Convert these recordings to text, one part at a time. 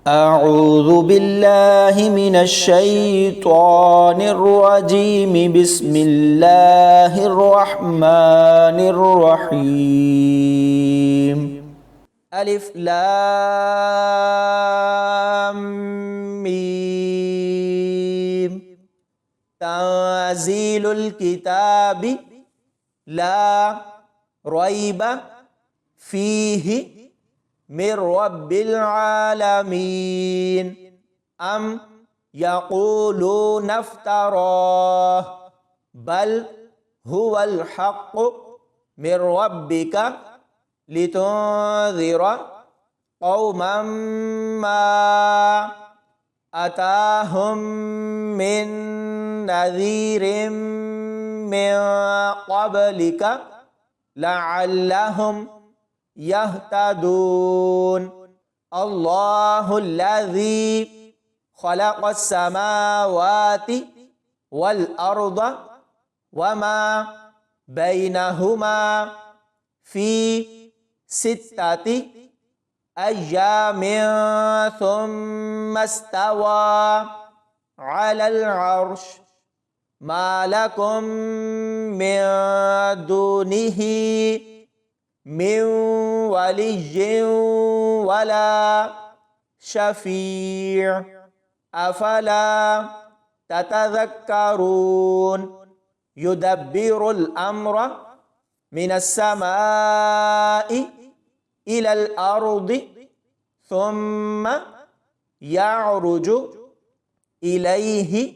أعوذ بالله من الشيطان الرجيم بسم الله الرحمن الرحيم ألف لام ميم تنزيل الكتاب لا ريب فيه من رب العالمين أم يقولون افتراه بل هو الحق من ربك لتنذر قوما ما أتاهم من نذير من قبلك لعلهم يهتدون الله الذي خلق السماوات والأرض وما بينهما في 6 أيام ثم استوى على العرش ما لكم من دونه من ولي ولا شفيع أفلا تتذكرون يدبر الأمر من السماء إلى الأرض ثم يعرج إليه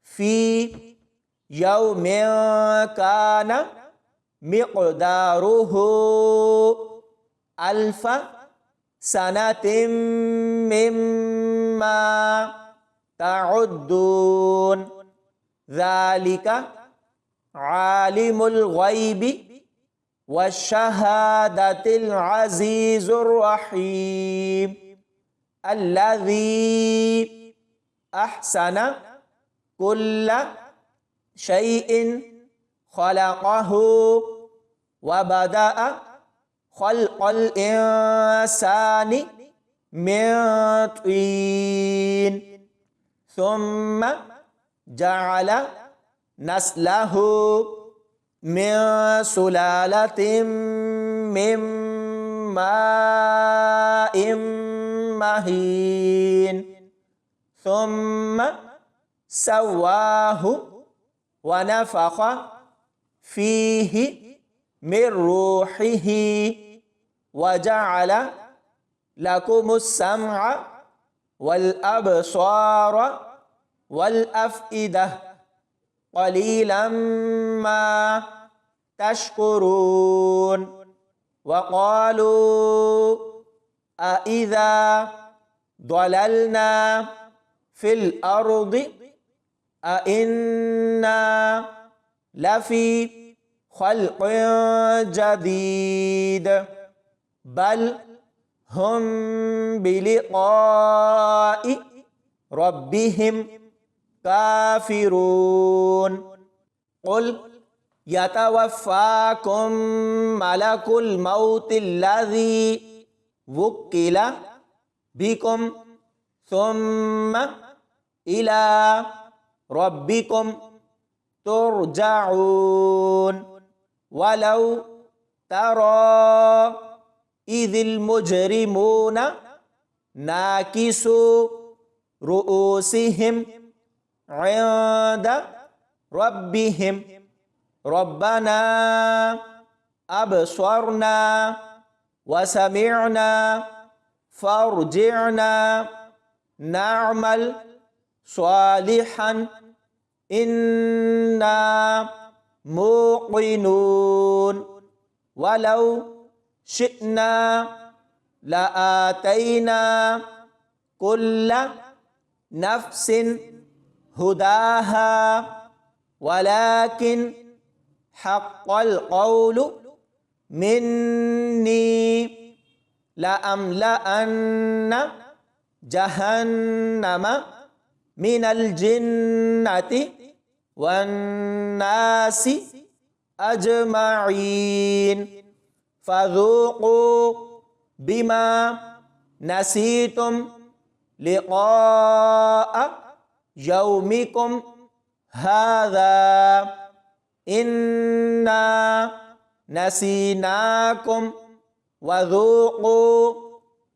في يوم كان مقداره 1000 سنة مما تعدون ذلك عالم الغيب والشهادة العزيز الرحيم الذي أحسن كل شيء خلقه وبدأ خلق الإنسان من طين ثم جعل نسله من سلالة من ماء مهين ثم سواه ونفخ فيه من روحه وجعل لكم السمع والأبصار والأفئدة قليلا ما تشكرون وقالوا أإذا ضللنا في الأرض أإنا لفي خلق جديد بل هم بلقاء ربهم كافرون قل يتوفاكم ملك الموت الذي وكل بكم ثم إلى ربكم ترجعون ولو ترى إذ المجرمون ناكسوا رؤوسهم عند ربهم ربنا أبصرنا وسمعنا فارجعنا نعمل صالحا إنا موقنون ولو شئنا لآتينا كل نفس هداها ولكن حق القول مني لأملأن جهنم من الجنة والناس أجمعين فذوقوا بما نسيتم لقاء يومكم هذا إنا نسيناكم وذوقوا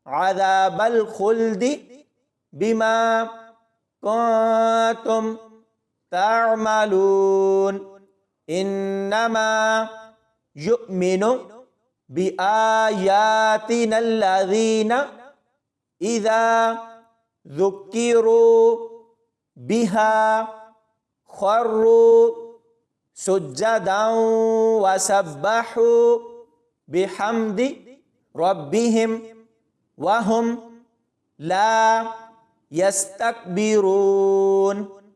عذاب الخلد بما كنتم تعملون إنما يؤمن بآياتنا الذين إذا ذكروا بها خروا سجدا وسبحوا بحمد ربهم وهم لا يستكبرون.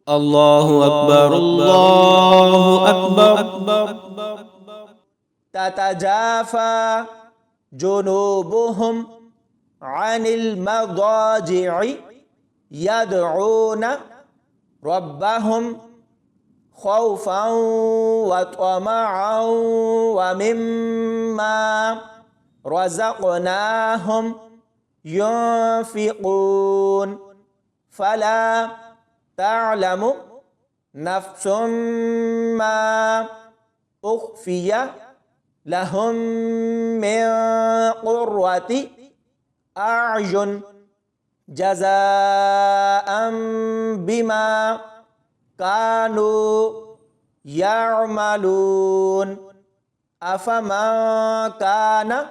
الله أكبر الله أكبر. تتجافى جنوبهم عن المضاجع يدعون ربهم خوفا وطمعا ومما رزقناهم ينفقون فلا تعلم نفس ما أخفي لهم من قرة أعين جزاء بما كانوا يعملون أفمن كان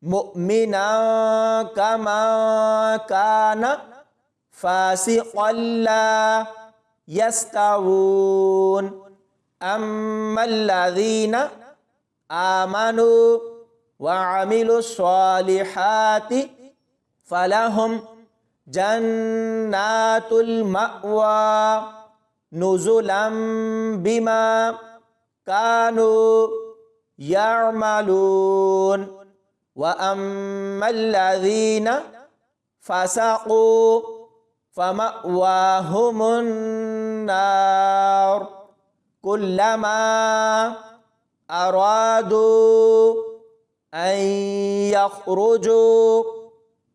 مؤمنا كمن كان فاسقا لا يستوون أما الذين آمنوا وعملوا الصالحات فلهم جنات المأوى نزلا بما كانوا يعملون وأما الذين فسقوا فمأواهم النار كلما أرادوا أن يخرجوا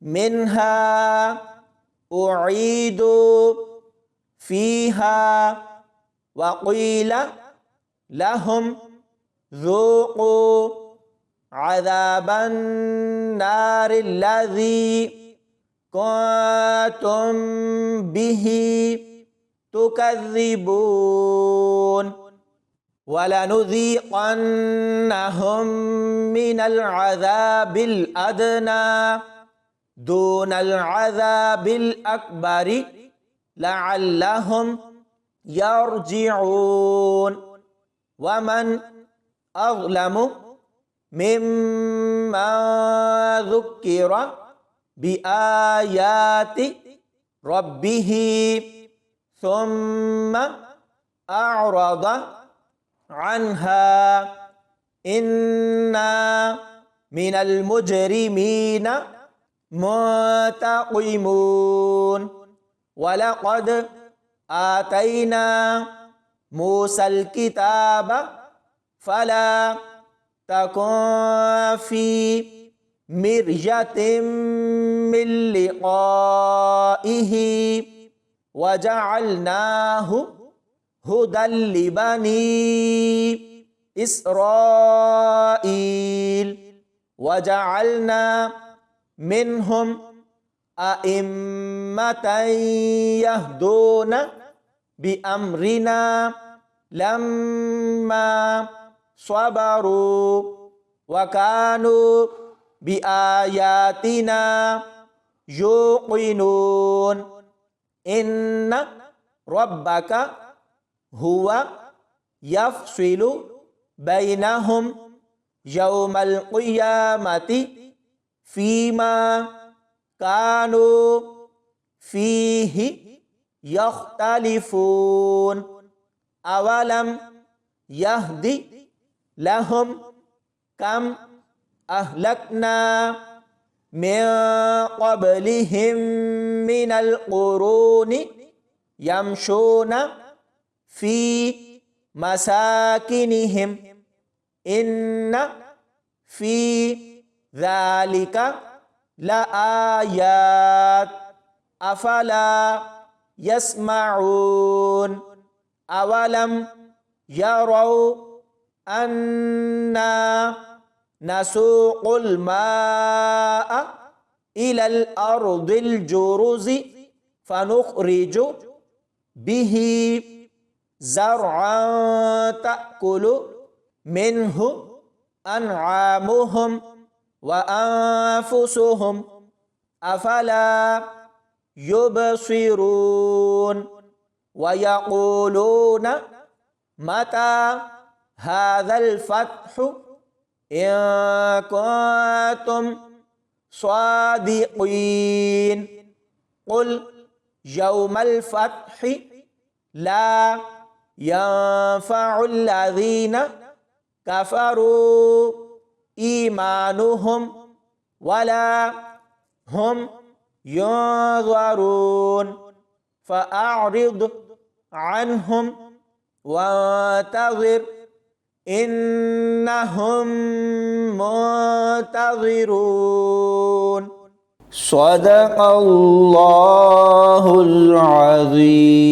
منها أعيدوا فيها وقيل لهم ذوقوا عذاب النار الذي كنتم به تكذبون ولنذيقنهم من العذاب الأدنى دون العذاب الأكبر لعلهم يرجعون ومن أظلم ممن ذكر بآيات ربه ثم أعرض عنها إنا من المجرمين منتقمون ولقد آتينا موسى الكتاب فلا تكن في مرجة من لقائه وجعلناه هدى لبني إسرائيل وجعلنا منهم أئمة يهدون بأمرنا لما صبروا وكانوا بآياتنا يوقنون إن ربك هو يفصل بينهم يوم القيامة فيما كانوا فيه يختلفون أولم يهد لهم كم أهلكنا من قبلهم من القرون يمشون في مساكنهم إن في ذلك لآيات อัฟลายัสมาอูนอาวะลัมยะเราอันนานาซูกุลมาอะอิลัลอัรดิลจูรุซิฟะนุคริจุบิฮิزرعا تأكل منه أنعامهم وأنفسهم أفلا يبصرون ويقولون متى هذا الفتح إن كنتم صادقين قل يوم الفتح لا ينفع الذين كفروا إيمانهم ولا هم ينظرون فأعرض عنهم وانتظر إنهم منتظرون صدق الله العظيم